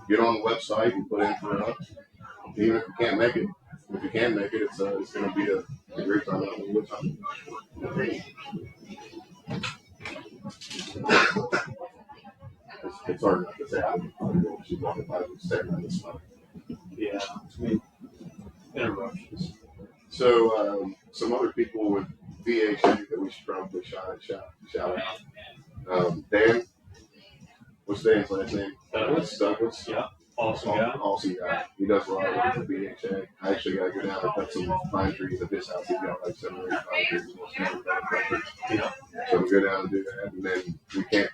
Speaker 1: get on the website and put in for a hunt. Even if you can't make it, if you can make it, it's going to be a great time out in the time. It's hard not to say I don't she's walking by and staring at this one.
Speaker 2: Yeah, I mean, interruptions.
Speaker 1: So some other people with VHA that we should probably shout out. Dan, what's Dan's last name? Douglas.
Speaker 2: Yeah, awesome guy.
Speaker 1: Awesome guy. He does a lot of work with VHA. I actually got to go down and cut some pine trees at his house. He's got like 7 or 8 pine trees.
Speaker 2: Yeah.
Speaker 1: So we go down and do that, and then we can't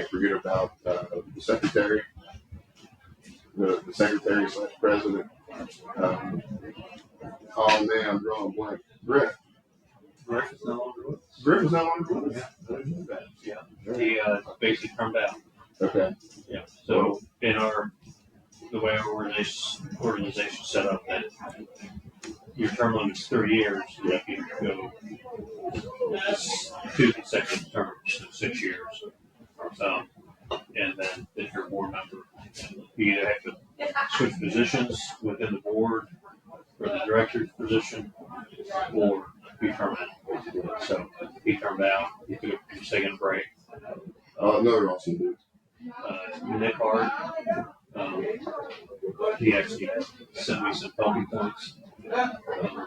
Speaker 1: forget about the secretary, the secretary / president. Oh man, I'm drawing blank. Griff.
Speaker 2: Griff is no longer with us.
Speaker 1: Griff is no longer with us.
Speaker 2: Yeah. He basically turned out.
Speaker 1: Okay.
Speaker 2: Yeah. So in the way our organization set up, that your term limit is 3 years. You can go 2 consecutive terms, so 6 years. and then if you're a board member, you either have to switch positions within the board for the director's position, or be termed out. So he turned out. He took a second break.
Speaker 1: Another awesome dude.
Speaker 2: Nick Hart, he actually sent me some talking points.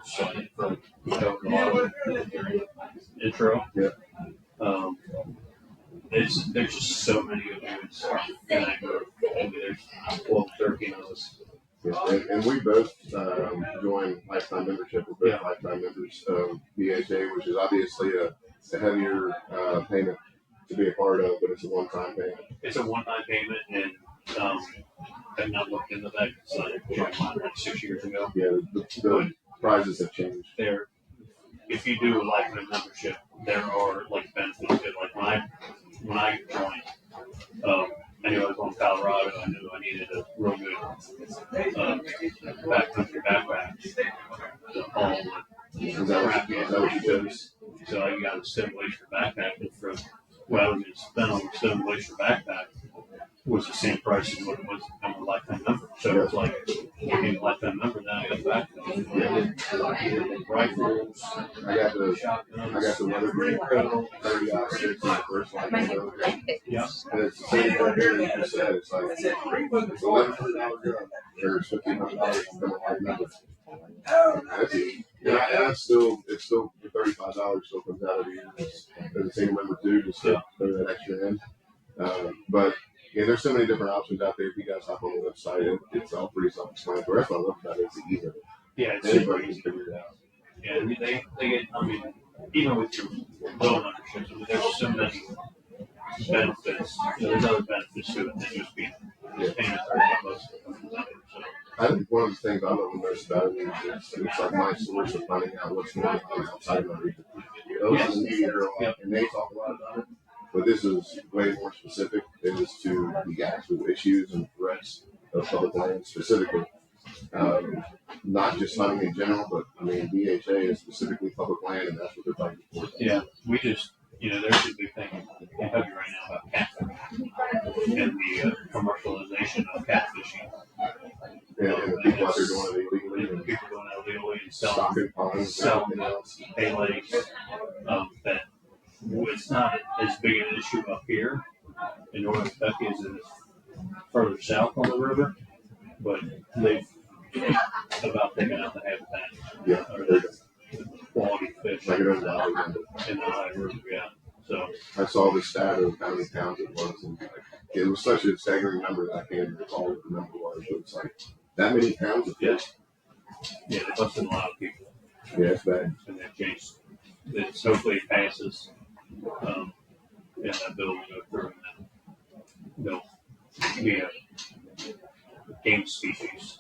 Speaker 2: So I covered a lot of it during the intro.
Speaker 1: Yeah.
Speaker 2: There's just so many of dudes in that group. There's 12, 13 of us.
Speaker 1: Yeah, and we both joined lifetime membership. We're both lifetime members of BHA, which is obviously a heavier payment to be a part of, but it's a one-time payment.
Speaker 2: It's a one-time payment, and I've not looked into that because I joined mine like 6 years ago.
Speaker 1: Yeah, the prices have changed.
Speaker 2: If you do a lifetime membership, there are like benefits. Like when I joined, I knew I was going to Colorado. I knew I needed a real good backcountry backpack.
Speaker 1: Is that what you chose?
Speaker 2: So I got a 7 Glacier backpack, and for what I was going to spend on a 7 Glacier backpack was the same price as what it was to become a lifetime member. So it's like being a lifetime member, now I got the backpack. Rifles,
Speaker 1: I got the weather break 30-06 in the first lifetime.
Speaker 2: yeah.
Speaker 1: And it's the same thing that you just said. It's like it's $1,100 gun. There's $1,500 to become a lifetime member. It's still the $35 still comes out of you as a single member too, just to throw that extra in. But yeah, there's so many different options out there. If you guys hop on the website, it's all pretty self-explanatory. That's what I love about it. It's easy.
Speaker 2: Yeah, it's
Speaker 1: Anybody can figure it out.
Speaker 2: Yeah, they get. I mean, even with your loan memberships, there's so many benefits. There's other benefits to it than just being paying $35.
Speaker 1: I think one of the things I love the most about it is it's like my source of finding out what's going on outside of my region. Those in the media are like, and they talk a lot about it, but this is way more specific. It is to the actual issues and threats of public land specifically. Not just hunting in general, but I mean, BHA is specifically public land, and that's what they're fighting for.
Speaker 2: Yeah, we just, there's a big thing in Kentucky right now about catfishing and the commercialization of catfishing.
Speaker 1: And the people out there doing it illegally, and
Speaker 2: people doing it illegally and
Speaker 1: stocking ponds,
Speaker 2: selling hay lakes. That it's not as big an issue up here in northern Kentucky as it is further south on the river, but they've about taken out the habitat or the quality fish
Speaker 1: like it doesn't
Speaker 2: in the high river. Yeah. So
Speaker 1: I saw the stat of how many pounds it was, and it was such a staggering number that I can't recall what the number was. But it's like that many pounds of fish.
Speaker 2: Yeah, they busted a lot of people.
Speaker 1: Yeah, it's bad.
Speaker 2: And that changed. It's hopefully it passes. And that bill will go through, and then they'll be a game species.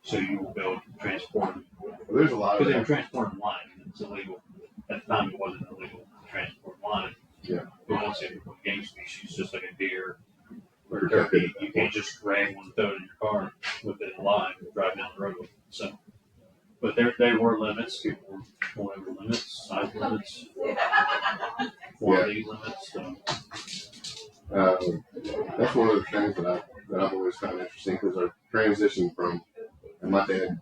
Speaker 2: So you will be able to transport them.
Speaker 1: Well, there's a lot of
Speaker 2: because they were transporting live. It's illegal. At the time, it wasn't illegal to transport live.
Speaker 1: Yeah.
Speaker 2: But once they become game species, just like a deer or a turkey, you can't just grab one and throw it in your car with it alive and drive down the road with it. So, but there were limits. People were going over limits, size limits, quantity limits. So.
Speaker 1: That's one of the things that I've always found interesting because our transition from, and my dad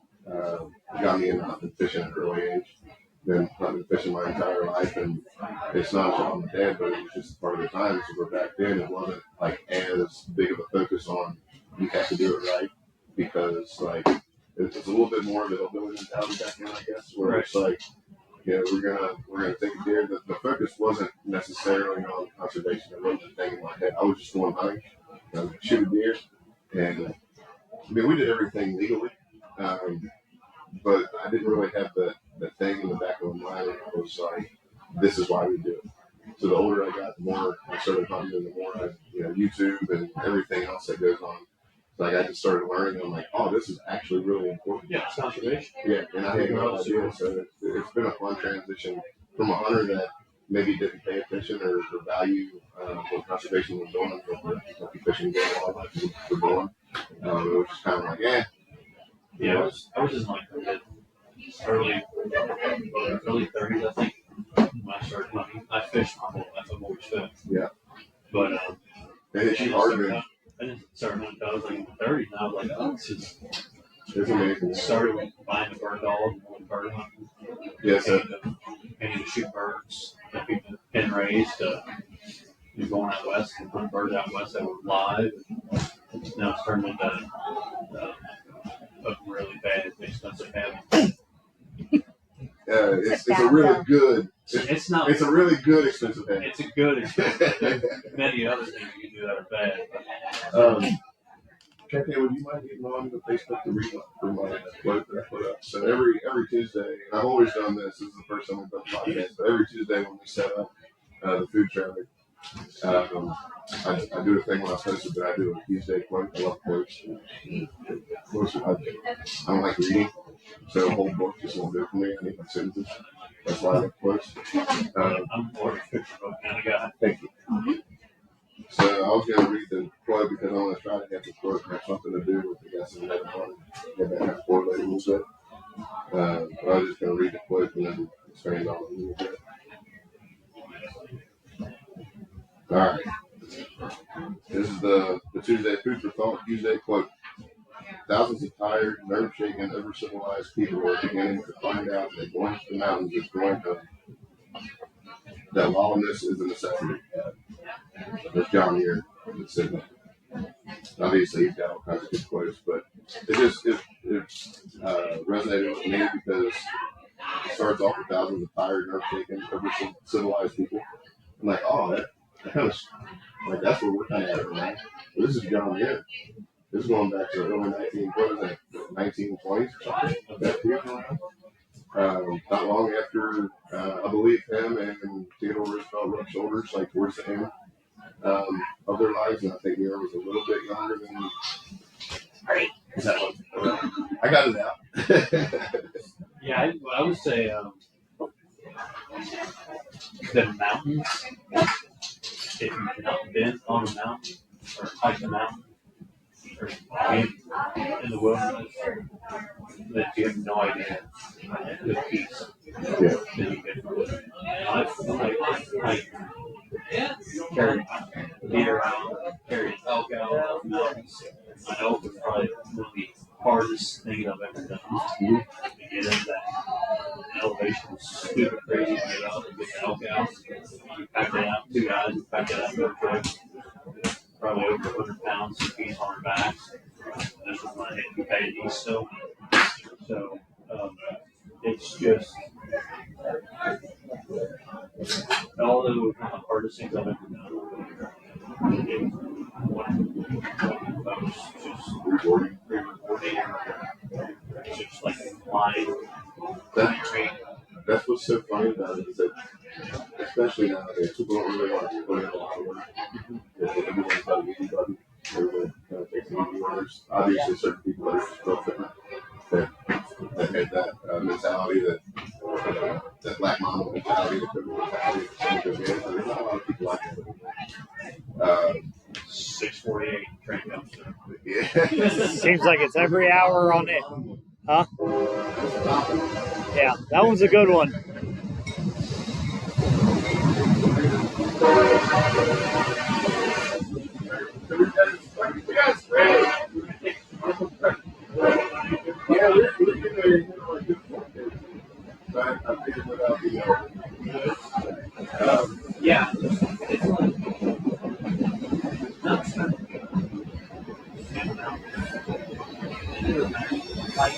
Speaker 1: got me into hunting and fishing at an early age. Been hunting and fishing my entire life, and it's not just on my dad, but it was just part of the time. So we're back then, it wasn't like as big of a focus on you have to do it right because like it's a little bit more of a hillbilly mentality back then, I guess, where it's like, we're gonna take a deer. The focus wasn't necessarily on conservation. It wasn't a thing in my head. I was just going hunting, shoot a deer, and I mean we did everything legally, but I didn't really have the thing in the back of my mind. I was like, this is why we do it. So the older I got, the more I started hunting, and the more I, YouTube and everything else that goes on. Like I just started learning. I'm like, oh, this is actually really important.
Speaker 2: Yeah, it's conservation.
Speaker 1: Yeah, and I had no idea. So it's been a fun transition from a hunter that maybe didn't pay attention or value what conservation was doing, what the fishing game wildlife was doing. It was just kind of like,
Speaker 2: Yeah, I was in like the early 30s, I think, when I started hunting. I fished my whole life. I've always fished.
Speaker 1: Yeah.
Speaker 2: But
Speaker 1: They hit you hard, man.
Speaker 2: I didn't start hunting until I was like in the 30s, and I was like, oh, this is.
Speaker 1: It's amazing.
Speaker 2: Started with buying a bird dog and bird hunting.
Speaker 1: Yes, sir.
Speaker 2: Painting to shoot birds that people pin raised. You're going out west and hunt birds out west that were live. Now it's turned into a really bad, expensive habit.
Speaker 1: It's a really good.
Speaker 2: It's not.
Speaker 1: It's a really good expensive habit.
Speaker 2: It's a good expensive. There's many other things you can do that are bad.
Speaker 1: Kathy, would you mind getting on the Facebook to read for my quote that I put up? So every Tuesday, I've always done this. This is the first time I've done the podcast, but every Tuesday when we set up the food trailer, I do a thing when I post it that I do a Tuesday quote. I love quotes. I don't like reading, so a whole book just won't do it for me. I need my sentences. That's why I like quotes.
Speaker 2: I'm more of a picture book kind of guy.
Speaker 1: Thank you. So I was going to read the quote because I want to try to get the quote have something to do with the guys in the morning. Get that kind of correlate a little bit. But I was just going to read the quote and then expand on it a little bit. All right. This is the Tuesday Food for Thought Tuesday quote. Thousands of tired, nerve-shaken, over-civilized people are beginning to find out that going to the mountains is going to that lawlessness is a necessity. There's John here that said that. Obviously, he's got all kinds of good quotes, but it resonated with me because it starts off with thousands of tired, nerve-shaken, over-civilized people. I'm like, oh, that kind of like that's where we're kind of at, right? Well, this is John here. This is going back to the early 1920s or something. Not long after, I believe him and Theodore Roosevelt rubbed shoulders like towards the end of their lives, and I think Mira was a little bit younger than. Is that what? I got it out.
Speaker 2: Yeah, I would say the mountains. If you've not been on a mountain or hiked a mountain or been in the wilderness, that you have no idea the peace that you get from it. I've carried deer out, carried elk out of the mountains. I know it's probably one of the hardest things I've ever done. To get in that elevation was stupid crazy to get up and get the elk out. We packed it out, two guys, we packed it out in their truck. Probably over 100 pounds of piece on our backs. This was when I hit Buchanan East still. So it's just, although it was one of the hardest things I've ever done, it was just rewarding. It's just like flying.
Speaker 1: That's what's so funny about it is that, especially nowadays, people don't really want to put in a lot of work. Everyone's got an easy button. Everyone kind of takes easy orders. Obviously, certain people are just real different. That had that mentality, that black mama mentality, the criminal mentality. There's not a lot of people like that.
Speaker 2: 648 train comes through.
Speaker 1: Yeah.
Speaker 4: Seems like it's every hour on it. Huh? Yeah, that one's a good one.
Speaker 1: Yeah, we're but I figured without the
Speaker 2: yeah, it's like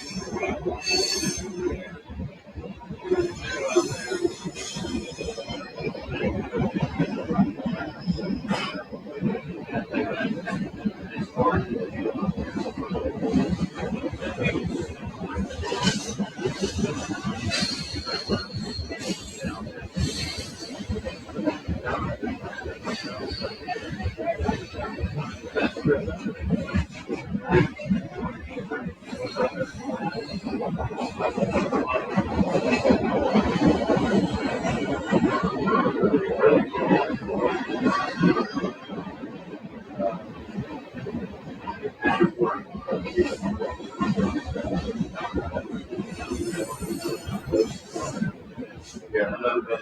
Speaker 1: yeah, I've never been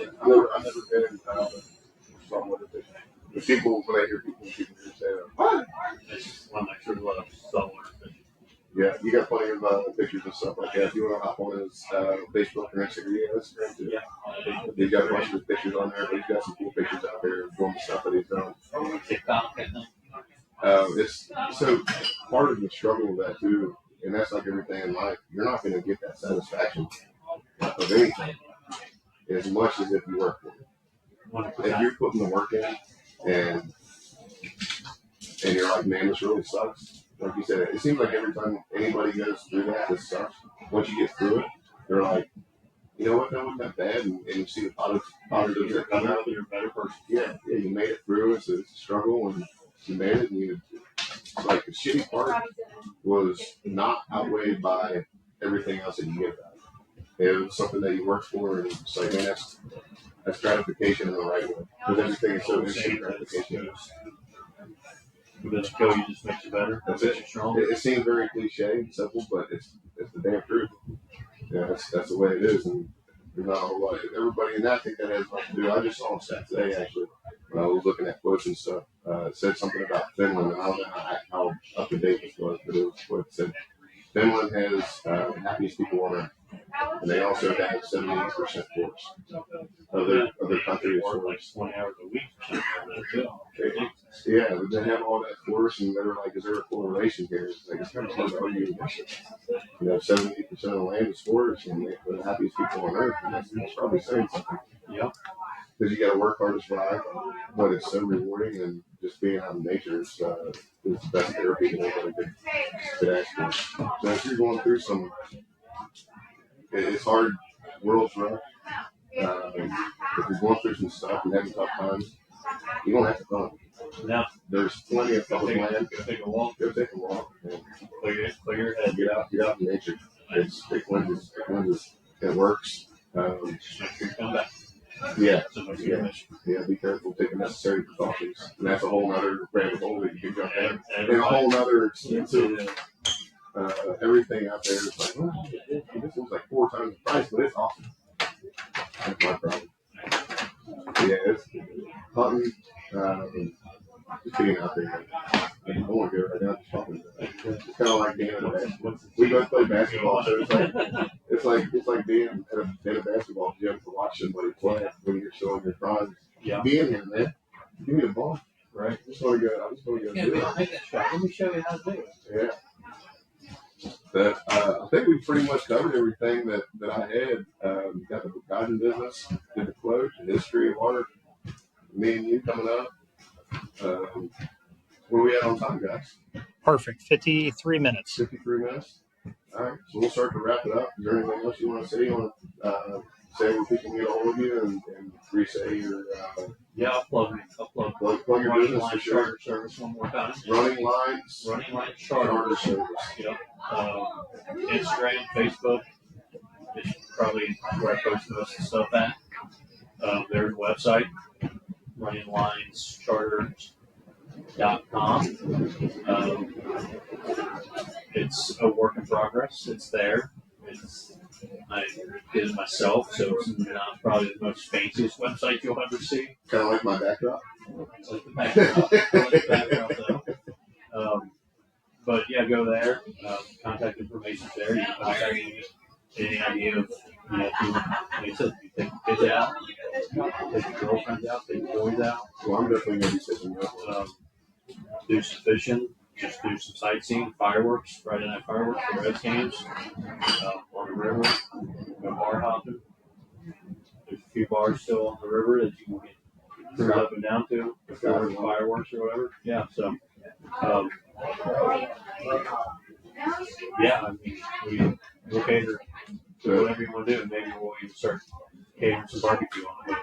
Speaker 1: in somewhat of this. The people, when I hear people say, you got plenty of pictures and stuff like that. If you want to hop on his Facebook or Instagram too.
Speaker 2: Yeah.
Speaker 1: He's got a bunch of pictures on there, but he's got some cool pictures out there doing the stuff that he's done.
Speaker 2: TikTok, I think.
Speaker 1: It's so part of the struggle of that too, and that's like everything in life. You're not going to get that satisfaction of anything as much as if you work for it. If you're putting the work in, and you're like, man, this really sucks. Like you said, it seems like every time anybody goes through that, this sucks. Once you get through it, they're like, you know what, that wasn't that bad, and you see the positives that come out.
Speaker 2: You're a better person.
Speaker 1: Yeah, you made it through. It's a struggle, and you made it, and it's like the shitty part was not outweighed by everything else that you get about it. It was something that you worked for, and it's like, man, that's gratification in the right way. Because everything is so instant gratification.
Speaker 2: It doesn't kill you, just makes you better.
Speaker 1: That's
Speaker 2: makes
Speaker 1: it.
Speaker 2: you stronger.
Speaker 1: It seems very cliche and simple, but it's the damn truth. Yeah, that's the way it is, and there's not a whole lot. Everybody, and I think that has nothing to do. I just saw a stat today actually when I was looking at quotes and stuff. It said something about Finland, and I don't know how up to date this was, but it was what it said. Finland has the happiest people on earth, and they also have 78% force. Other countries
Speaker 2: work like 20 hours a week or something like that.
Speaker 1: Yeah, but they have all that force, and they were like, is there a correlation here? It's like, it's kind of hard to argue against it. 78% of the land is forest, and they're the happiest people on earth, and that's probably saying something.
Speaker 2: Yeah.
Speaker 1: Because you got to work hard to survive, but it's so rewarding, and just being out in nature is the best therapy that anybody could ask for. So if you're going through it's hard, world's rough. If you're going through some stuff and having tough times, you don't have to run.
Speaker 2: No.
Speaker 1: There's plenty of public land.
Speaker 2: Go take a walk.
Speaker 1: Go take a walk. And
Speaker 2: Clear your head.
Speaker 1: get out in nature. It's big lenses. It works.
Speaker 2: Make sure you come back.
Speaker 1: Yeah.
Speaker 2: So much
Speaker 1: Be careful, take the necessary precautions. And that's a whole other rabbit hole that you can jump in.
Speaker 2: And
Speaker 1: And a whole other extensive everything out there is like, oh, this was like 4 times the price, but it's awesome. That's my problem. Yeah, it's hunting, just being out there. I don't want to go right now, just talking. It's kind of like being at a basketball. We both play basketball, so it's like being at a basketball gym to watch somebody play when you're still in your prime.
Speaker 2: Yeah.
Speaker 1: Be in here, man. Give me the ball.
Speaker 2: Right.
Speaker 1: I just want to go do it.
Speaker 2: Make that shot. Let me show you how to do it.
Speaker 1: Yeah. But I think we pretty much covered everything that I had. Got the garden business, did the quote, the history of art, me and you coming up. Where are we at on time, guys?
Speaker 4: Perfect. 53 minutes.
Speaker 1: 53 minutes. All right, so we'll start to wrap it up. Is there anything else you want to say? You want to say where people can get a hold of you and re-say your
Speaker 2: Yeah, I'll plug
Speaker 1: your
Speaker 2: Running
Speaker 1: business
Speaker 2: Line
Speaker 1: for sure.
Speaker 2: Charter Service one more time.
Speaker 1: Running Lines
Speaker 2: Running Line Charter
Speaker 1: Charter Service.
Speaker 2: Yep. Instagram, Facebook. It's probably where I post most of the stuff at. There's a website, runninglinescharters.com. It's a work in progress. It's there. I did it myself, so it's not probably the most fanciest website you'll ever see.
Speaker 1: Kind of like my backdrop.
Speaker 2: It's like the backdrop. I like the backdrop though. But yeah, go there. Contact information's there. You can hire any idea of, like I said, you take the kids out, take your girlfriends out, take your boys out.
Speaker 1: Well, I'm definitely going to be sitting up.
Speaker 2: Do some fishing, just do some sightseeing, fireworks, Friday night fireworks, the Reds games, on the river, go bar hopping. There's a few bars still on the river that you can get cruise up and down to before the fireworks or whatever. Yeah, so, yeah, I mean, we'll cater to whatever you want to do. Maybe we'll even start catering some barbecue on the way.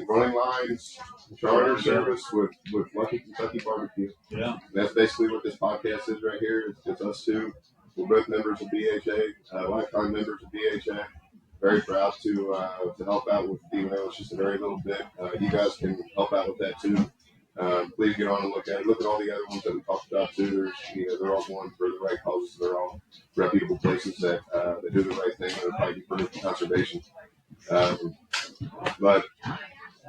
Speaker 1: Running Lines Charter Service with Lucky Kentucky Barbecue.
Speaker 2: Yeah.
Speaker 1: That's basically what this podcast is right here. It's us two. We're both members of BHA, lifetime members of BHA. Very proud to help out with, even though it's just a very little bit. You guys can help out with that too. Please get on and look at it. Look at all the other ones that we talked about too. They're all going for the right causes. They're all reputable places that do the right thing. They're fighting for conservation. But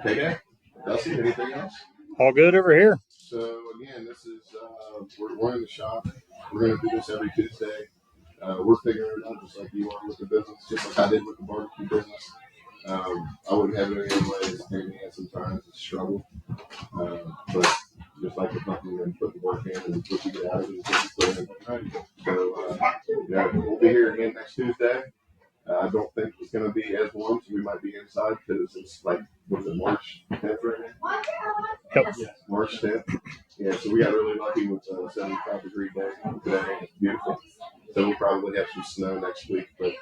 Speaker 1: okay, Dusty, anything else?
Speaker 4: All good over here.
Speaker 1: So again, this is we're in the shop. We're going to do this every Tuesday. we're figuring it out just like you are with the business, just like I did with the barbecue business. I wouldn't have it any way. It's pain in the ass sometimes. It's a struggle. But just like the company, and put the work in and what you get out of it is what you put in. So, yeah, we'll be here again next Tuesday. I don't think it's going to be as warm, so we might be inside because it's like, what is it, March 10th right now?
Speaker 4: Yep.
Speaker 2: Yeah.
Speaker 1: March 10th. Yeah, so we got really lucky with a 75-degree day today. It's beautiful. So we'll probably have some snow next week. But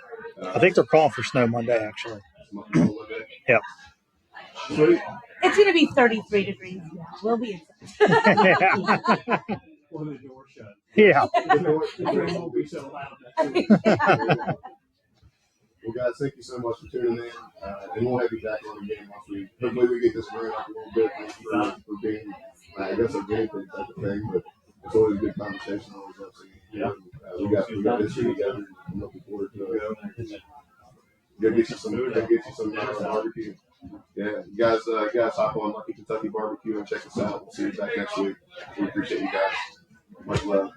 Speaker 4: I think they're calling for snow Monday, actually. Yep.
Speaker 1: Sweet.
Speaker 3: It's gonna be 33 degrees. Yeah, we'll be inside.
Speaker 2: Or the door shut.
Speaker 4: Yeah.
Speaker 2: The rain won't be so loud next week.
Speaker 1: Well, guys, thank you so much for tuning in. And we'll have you back on again once hopefully we get this running up a little bit. Thank you for being, I guess, a game type of thing, but it's always a good conversation. Always love seeing you.
Speaker 2: Yeah.
Speaker 1: We got this year together. I'm looking forward to it. Get you some barbecue. Yeah, you guys hop on Lucky Kentucky Barbecue and check us out. We'll see you back next week. We appreciate you guys. Much love.